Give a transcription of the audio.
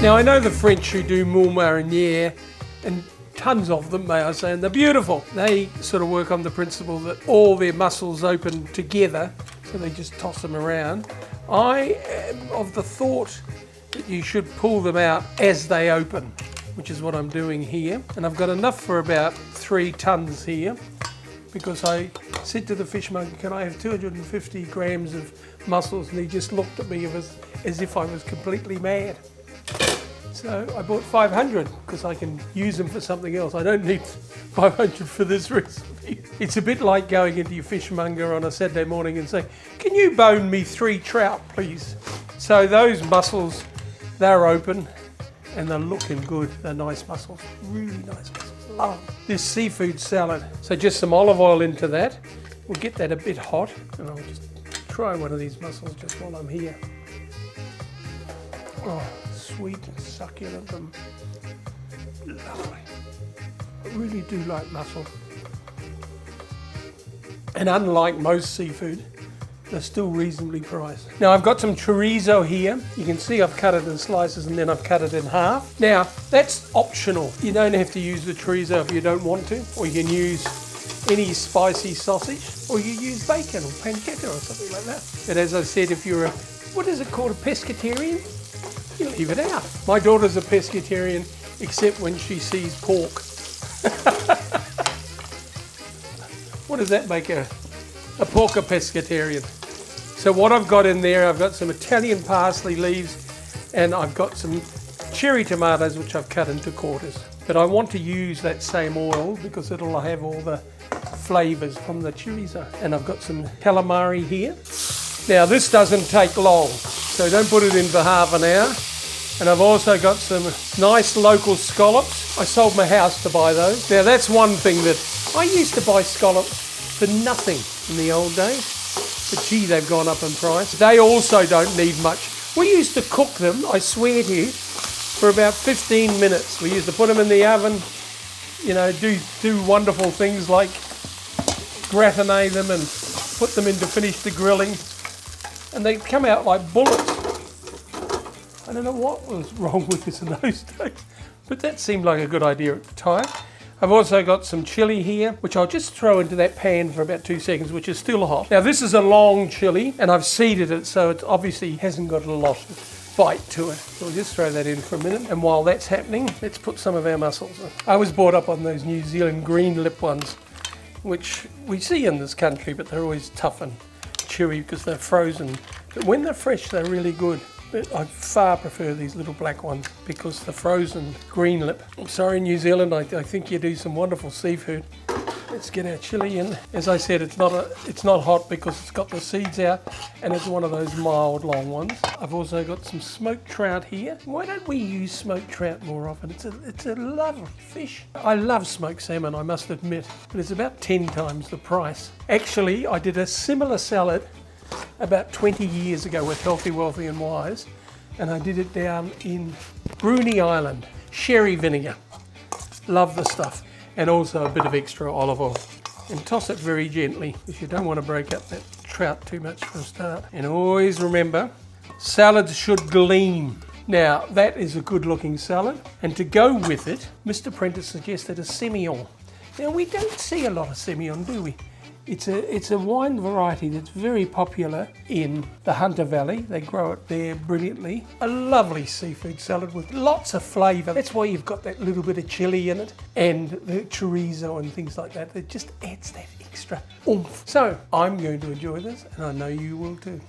Now I know the French who do moule marinière, and tons of them, may I say, and they're beautiful. They sort of work on the principle that all their mussels open together, so they just toss them around. I am of the thought that you should pull them out as they open, which is what I'm doing here. And I've got enough for about 3 tons here, because I said to the fishmonger, can I have 250 grams of mussels? And he just looked at me as if I was completely mad. So I bought 500 because I can use them for something else. I don't need 500 for this recipe. It's a bit like going into your fishmonger on a Saturday morning and saying, can you bone me 3 trout, please? So those mussels, they're open and they're looking good. They're nice mussels, really nice mussels. Love them. This seafood salad. So just some olive oil into that. We'll get that a bit hot, and I'll just try one of these mussels just while I'm here. Oh, sweet and succulent and lovely. I really do like mussel. And unlike most seafood, they're still reasonably priced. Now I've got some chorizo here. You can see I've cut it in slices and then I've cut it in half. Now that's optional. You don't have to use the chorizo if you don't want to, or you can use any spicy sausage, or you use bacon or pancetta or something like that. But as I said, if you're what is it called, a pescatarian? You leave it out. My daughter's a pescatarian, except when she sees pork. What does that make a pork a pescatarian? So what I've got in there, I've got some Italian parsley leaves, and I've got some cherry tomatoes which I've cut into quarters. But I want to use that same oil because it'll have all the flavours from the chorizo. And I've got some calamari here. Now this doesn't take long, so don't put it in for half an hour. And I've also got some nice local scallops. I sold my house to buy those. Now that's one thing that I used to buy scallops for nothing in the old days. But gee, they've gone up in price. They also don't need much. We used to cook them, I swear to you, for about 15 minutes. We used to put them in the oven, you know, do wonderful things like gratinate them and put them in to finish the grilling. And they'd come out like bullets. I don't know what was wrong with us in those days, but that seemed like a good idea at the time. I've also got some chili here, which I'll just throw into that pan for about 2 seconds, which is still hot. Now this is a long chili, and I've seeded it, so it obviously hasn't got a lot of bite to it. So we'll just throw that in for a minute, and while that's happening, let's put some of our mussels in. I was brought up on those New Zealand green lip ones, which we see in this country, but they're always tough and chewy because they're frozen. But when they're fresh, they're really good. But I far prefer these little black ones because the frozen green lip. I'm sorry, New Zealand, I think you do some wonderful seafood. Let's get our chili in. As I said, it's not hot because it's got the seeds out, and it's one of those mild long ones. I've also got some smoked trout here. Why don't we use smoked trout more often? It's a lovely fish. I love smoked salmon, I must admit, but it's about 10 times the price. Actually, I did a similar salad about 20 years ago with Healthy, Wealthy and Wise, and I did it down in Bruny Island. Sherry vinegar. Love the stuff. And also a bit of extra olive oil. And toss it very gently because you don't want to break up that trout too much for a start. And always remember, salads should gleam. Now that is a good looking salad, and to go with it, Mr. Prentice suggested a Semillon. Now we don't see a lot of Semillon, do we? It's a wine variety that's very popular in the Hunter Valley. They grow it there brilliantly. A lovely seafood salad with lots of flavour. That's why you've got that little bit of chili in it and the chorizo and things like that. It just adds that extra oomph. So I'm going to enjoy this, and I know you will too.